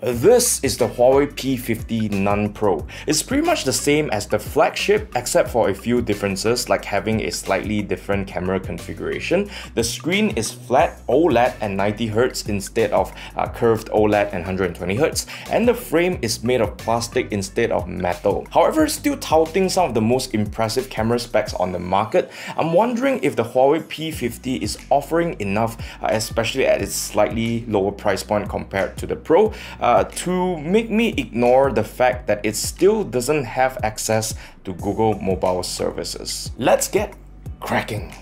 This is the Huawei P50 Non Pro. It's pretty much the same as the flagship except for a few differences like having a slightly different camera configuration. The screen is flat OLED and 90Hz instead of curved OLED and 120Hz, and the frame is made of plastic instead of metal. However, still touting some of the most impressive camera specs on the market, I'm wondering if the Huawei P50 is offering enough, especially at its slightly lower price point compared to the Pro, to make me ignore the fact that it still doesn't have access to Google mobile services. Let's get cracking.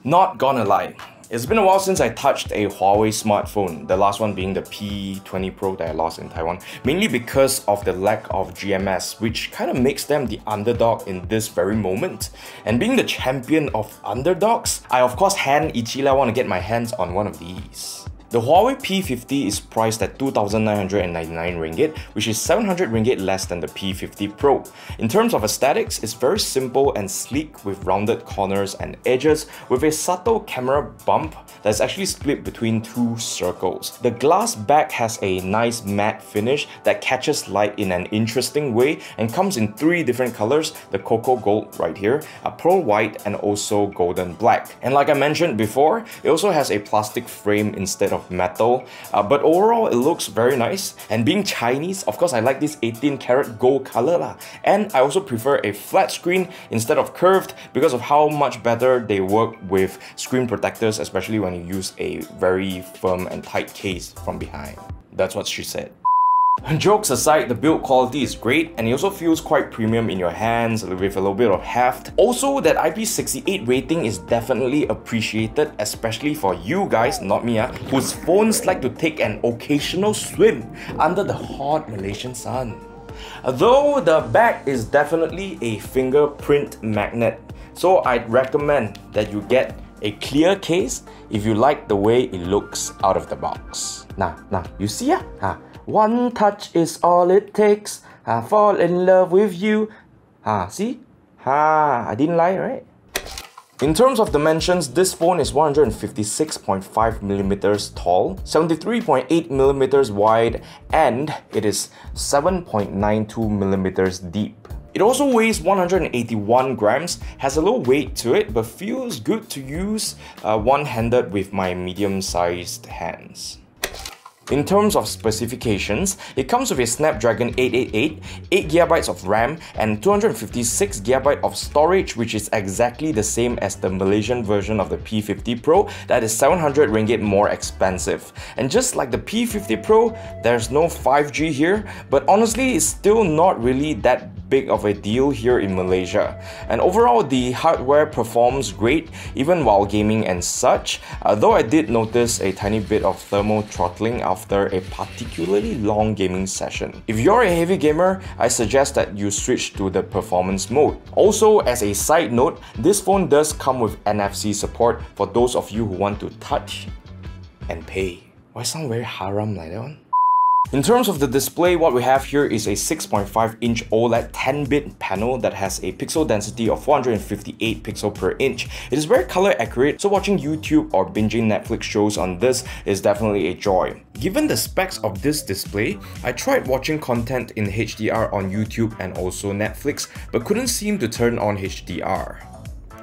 Not gonna lie, it's been a while since I touched a Huawei smartphone, the last one being the P20 Pro that I lost in Taiwan, mainly because of the lack of GMS, which kind of makes them the underdog in this very moment. And being the champion of underdogs, I of course itchila want to get my hands on one of these. The Huawei P50 is priced at 2,999 ringgit, which is 700 ringgit less than the P50 Pro. In terms of aesthetics, it's very simple and sleek with rounded corners and edges with a subtle camera bump that's actually split between two circles. The glass back has a nice matte finish that catches light in an interesting way and comes in three different colors: the cocoa gold right here, a pearl white, and also golden black. And like I mentioned before, it also has a plastic frame instead of metal, but overall it looks very nice. And being Chinese, of course I like this 18-karat gold color lah. And I also prefer a flat screen instead of curved because of how much better they work with screen protectors, especially when you use a very firm and tight case from behind. That's what she said. Jokes aside, the build quality is great and it also feels quite premium in your hands with a little bit of heft. Also, that IP68 rating is definitely appreciated, especially for you guys, not me, whose phones like to take an occasional swim under the hot Malaysian sun. Though the back is definitely a fingerprint magnet, so I'd recommend that you get a clear case if you like the way it looks out of the box. Nah, you see one touch is all it takes. I fall in love with you. See? I didn't lie, right? In terms of dimensions, this phone is 156.5mm tall, 73.8mm wide, and it is 7.92mm deep. It also weighs 181 grams, has a little weight to it, but feels good to use one-handed with my medium-sized hands. In terms of specifications, it comes with a Snapdragon 888, 8GB of RAM, and 256GB of storage, which is exactly the same as the Malaysian version of the P50 Pro that is 700 ringgit more expensive. And just like the P50 Pro, there's no 5G here, but honestly, it's still not really that big of a deal here in Malaysia. And overall, the hardware performs great even while gaming and such, though I did notice a tiny bit of thermal throttling after a particularly long gaming session. If you're a heavy gamer, I suggest that you switch to the performance mode. Also, as a side note, this phone does come with NFC support for those of you who want to touch and pay. Why sound very haram like that one? In terms of the display, what we have here is a 6.5-inch OLED 10-bit panel that has a pixel density of 458 pixels per inch. It is very color accurate, so watching YouTube or binging Netflix shows on this is definitely a joy. Given the specs of this display, I tried watching content in HDR on YouTube and also Netflix, but couldn't seem to turn on HDR.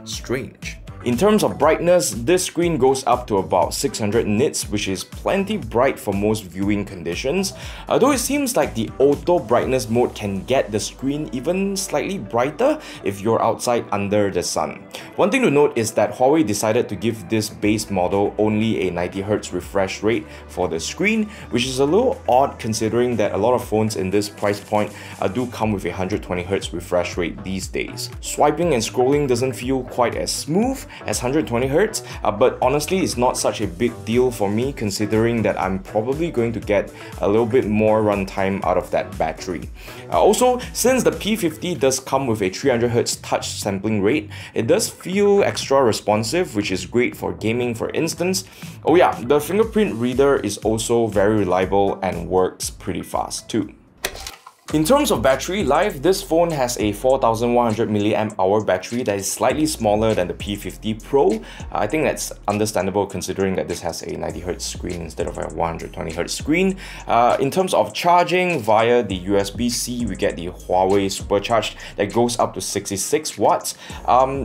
Strange. In terms of brightness, this screen goes up to about 600 nits, which is plenty bright for most viewing conditions, although it seems like the auto brightness mode can get the screen even slightly brighter if you're outside under the sun. One thing to note is that Huawei decided to give this base model only a 90Hz refresh rate for the screen, which is a little odd considering that a lot of phones in this price point do come with a 120Hz refresh rate these days. Swiping and scrolling doesn't feel quite as smooth as 120Hz, but honestly it's not such a big deal for me considering that I'm probably going to get a little bit more runtime out of that battery. Also, since the P50 does come with a 300Hz touch sampling rate, it does feel extra responsive, which is great for gaming for instance. Oh yeah, the fingerprint reader is also very reliable and works pretty fast too. In terms of battery life, this phone has a 4100 mAh battery that is slightly smaller than the P50 Pro. I think that's understandable considering that this has a 90Hz screen instead of a 120Hz screen. In terms of charging via the USB-C, we get the Huawei Supercharged that goes up to 66 watts.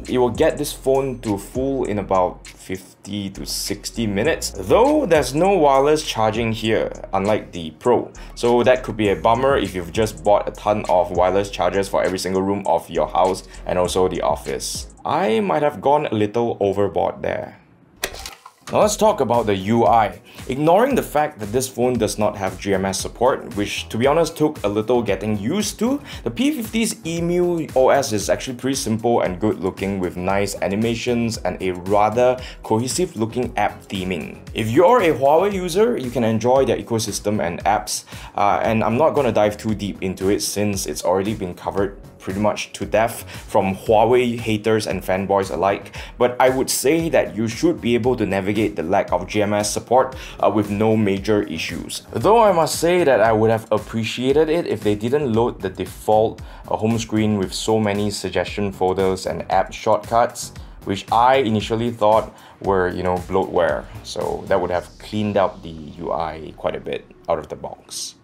It will get this phone to full in about 50 to 60 minutes, though there's no wireless charging here, unlike the Pro. So that could be a bummer if you've just bought a ton of wireless chargers for every single room of your house and also the office. I might have gone a little overboard there. Now let's talk about the UI. Ignoring the fact that this phone does not have GMS support, which to be honest took a little getting used to, the P50's EMU OS is actually pretty simple and good looking with nice animations and a rather cohesive looking app theming. If you're a Huawei user, you can enjoy their ecosystem and apps, and I'm not going to dive too deep into it since it's already been covered pretty much to death from Huawei haters and fanboys alike, but I would say that you should be able to navigate the lack of GMS support with no major issues. Though I must say that I would have appreciated it if they didn't load the default home screen with so many suggestion folders and app shortcuts, which I initially thought were, bloatware. So that would have cleaned up the UI quite a bit out of the box.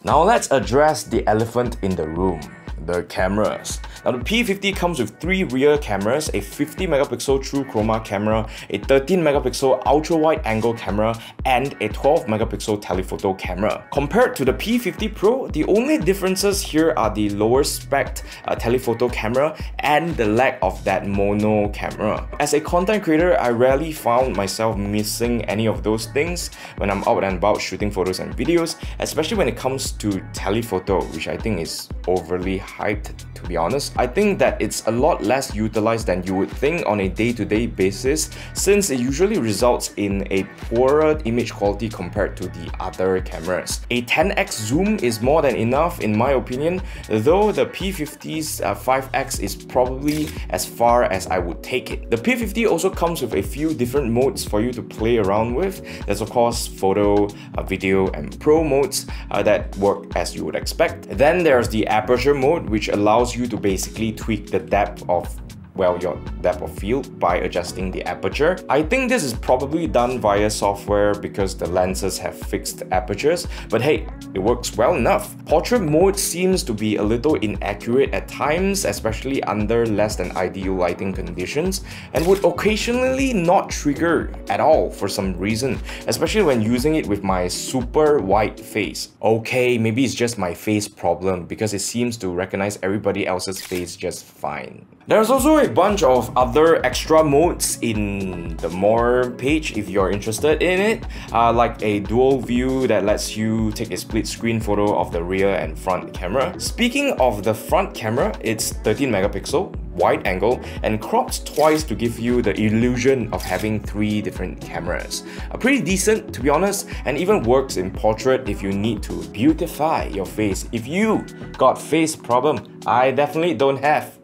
Now let's address the elephant in the room. The cameras. Now the P50 comes with 3 rear cameras, a 50MP true chroma camera, a 13MP ultra wide angle camera, and a 12MP telephoto camera. Compared to the P50 Pro, the only differences here are the lower spec telephoto camera and the lack of that mono camera. As a content creator, I rarely found myself missing any of those things when I'm out and about shooting photos and videos, especially when it comes to telephoto, which I think is overly hyped, to be honest. I think that it's a lot less utilized than you would think on a day-to-day basis, since it usually results in a poorer image quality compared to the other cameras. A 10x zoom is more than enough in my opinion, though the P50's 5x is probably as far as I would take it. The P50 also comes with a few different modes for you to play around with. There's of course photo, video, and pro modes that work as you would expect. Then there's the aperture mode, which allows you to basically tweak the depth of your depth of field by adjusting the aperture. I think this is probably done via software because the lenses have fixed apertures, but hey, it works well enough. Portrait mode seems to be a little inaccurate at times, especially under less than ideal lighting conditions, and would occasionally not trigger at all for some reason, especially when using it with my super white face. Okay, maybe it's just my face problem because it seems to recognize everybody else's face just fine. There's also a bunch of other extra modes in the More page if you're interested in it, like a dual view that lets you take a split screen photo of the rear and front camera. Speaking of the front camera, it's 13MP, wide angle, and cropped twice to give you the illusion of having 3 different cameras. Pretty decent to be honest, and even works in portrait if you need to beautify your face. If you got face problem, I definitely don't have.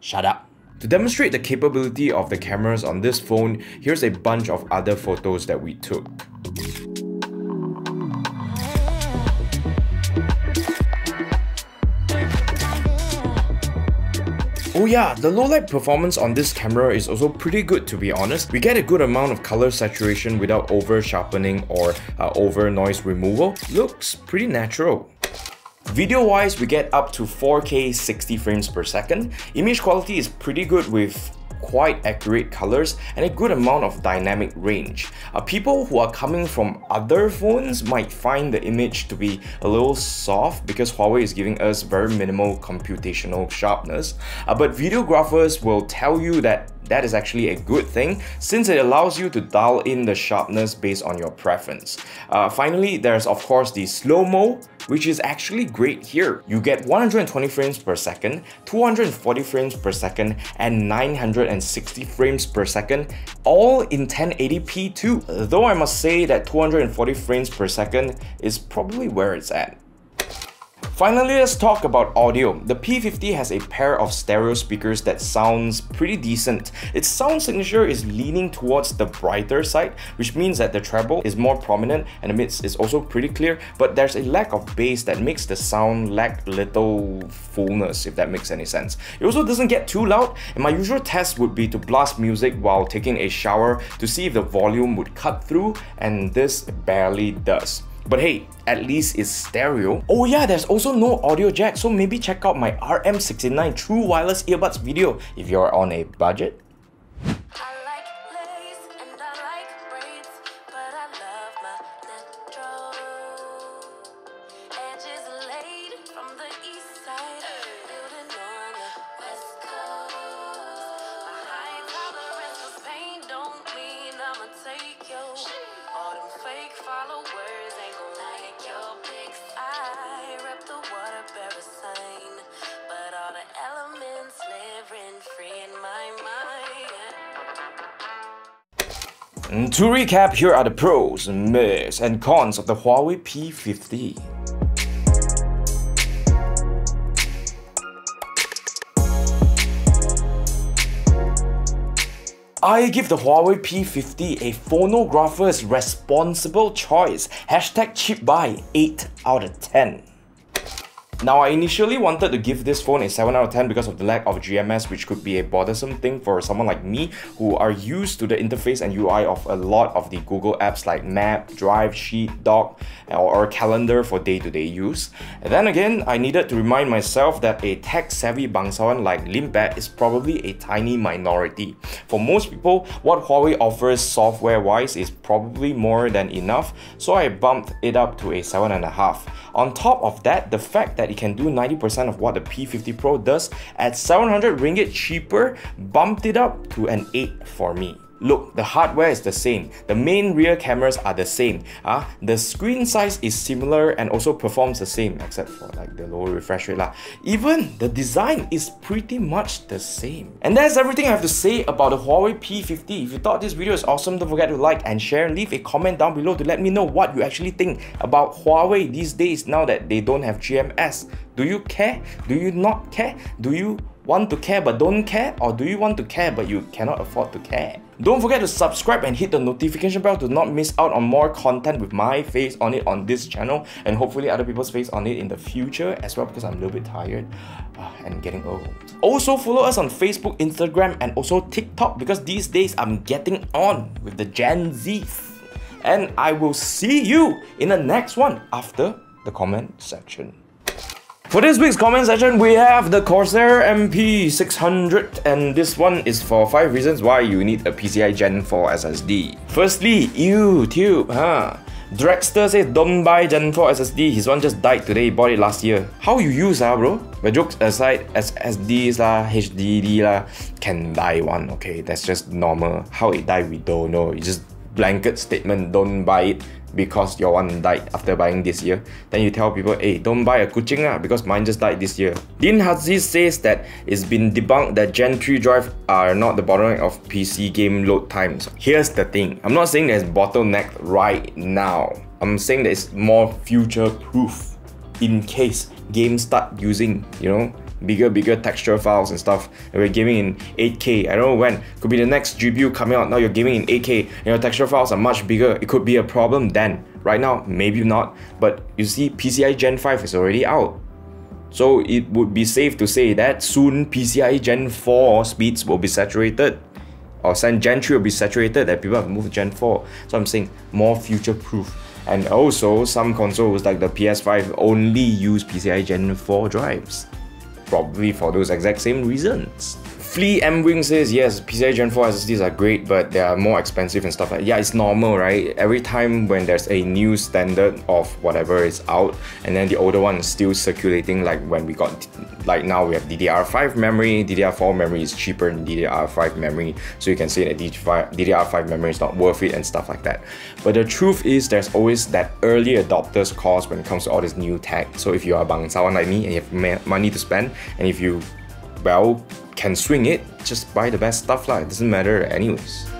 Shut up. To demonstrate the capability of the cameras on this phone, here's a bunch of other photos that we took. Oh yeah, the low light performance on this camera is also pretty good to be honest. We get a good amount of color saturation without over sharpening or over noise removal. Looks pretty natural. Video-wise, we get up to 4K 60 frames per second. Image quality is pretty good with quite accurate colors and a good amount of dynamic range. People who are coming from other phones might find the image to be a little soft because Huawei is giving us very minimal computational sharpness, but videographers will tell you that that is actually a good thing since it allows you to dial in the sharpness based on your preference. Finally, there's of course the slow-mo, which is actually great here. You get 120 frames per second, 240 frames per second, and 960 frames per second, all in 1080p too. Though I must say that 240 frames per second is probably where it's at. Finally, let's talk about audio. The P50 has a pair of stereo speakers that sounds pretty decent. Its sound signature is leaning towards the brighter side, which means that the treble is more prominent and the mid is also pretty clear, but there's a lack of bass that makes the sound lack little fullness, if that makes any sense. It also doesn't get too loud, and my usual test would be to blast music while taking a shower to see if the volume would cut through, and this barely does. But hey, at least it's stereo. Oh yeah, there's also no audio jack, so maybe check out my RM69 True Wireless Earbuds video if you're on a budget. To recap, here are the pros, myths, and cons of the Huawei P50. I give the Huawei P50 a phonographer's responsible choice. Hashtag cheap buy, 8 out of 10. Now, I initially wanted to give this phone a 7 out of 10 because of the lack of GMS, which could be a bothersome thing for someone like me who are used to the interface and UI of a lot of the Google apps like Map, Drive, Sheet, Doc, or Calendar for day-to-day use. And then again, I needed to remind myself that a tech-savvy bangsawan like Limbat is probably a tiny minority. For most people, what Huawei offers software-wise is probably more than enough, so I bumped it up to a 7.5. On top of that, the fact that it can do 90% of what the P50 Pro does at 700 ringgit cheaper bumped it up to an 8 for me. Look, the hardware is the same, the main rear cameras are the same, the screen size is similar and also performs the same except for like the lower refresh rate lah. Even the design is pretty much the same. And that's everything I have to say about the Huawei P50. If you thought this video is awesome, don't forget to like and share. Leave a comment down below to let me know what you actually think about Huawei these days now that they don't have GMS. Do you care? Do you not care? Do you want to care but don't care? Or do you want to care but you cannot afford to care? Don't forget to subscribe and hit the notification bell to not miss out on more content with my face on it on this channel, and hopefully other people's face on it in the future as well, because I'm a little bit tired and getting old. Also follow us on Facebook, Instagram, and also TikTok, because these days I'm getting on with the Gen Zs. And I will see you in the next one after the comment section. For this week's comment section, we have the Corsair MP600, and this one is for 5 reasons why you need a PCI Gen 4 SSD. Firstly, YouTube, Dragster says don't buy Gen 4 SSD, his one just died today, he bought it last year. How you use bro? But jokes aside, SSDs lah, HDD lah, can die one, okay, that's just normal. How it died, we don't know, it's just blanket statement, don't buy it because your one died after buying this year. Then you tell people, hey, don't buy a kuching because mine just died this year. Din Haziz says that it's been debunked that Gen 3 drive are not the bottleneck of PC game load times. Here's the thing, I'm not saying that it's bottlenecked right now. I'm saying that it's more future proof in case games start using, bigger texture files and stuff, and we're gaming in 8K. I don't know when, could be the next GPU coming out, now you're gaming in 8K, and your texture files are much bigger. It could be a problem then. Right now, maybe not, but you see PCI Gen 5 is already out. So it would be safe to say that soon PCI Gen 4 speeds will be saturated, or Gen 3 will be saturated, that people have moved to Gen 4. So I'm saying more future proof. And also, some consoles like the PS5 only use PCI Gen 4 drives. Probably for those exact same reasons. Flea M Wing says, yes, PCI Gen 4 SSDs are great, but they are more expensive and stuff like that. Yeah, it's normal, right? Every time when there's a new standard of whatever is out, and then the older one is still circulating, like when we got, like now we have DDR5 memory, DDR4 memory is cheaper than DDR5 memory, so you can say that DDR5 memory is not worth it and stuff like that. But the truth is, there's always that early adopters cost when it comes to all this new tech. So if you are a bangsawan like me and you have money to spend, and if you, well, can swing it, just buy the best stuff lah. It doesn't matter anyways.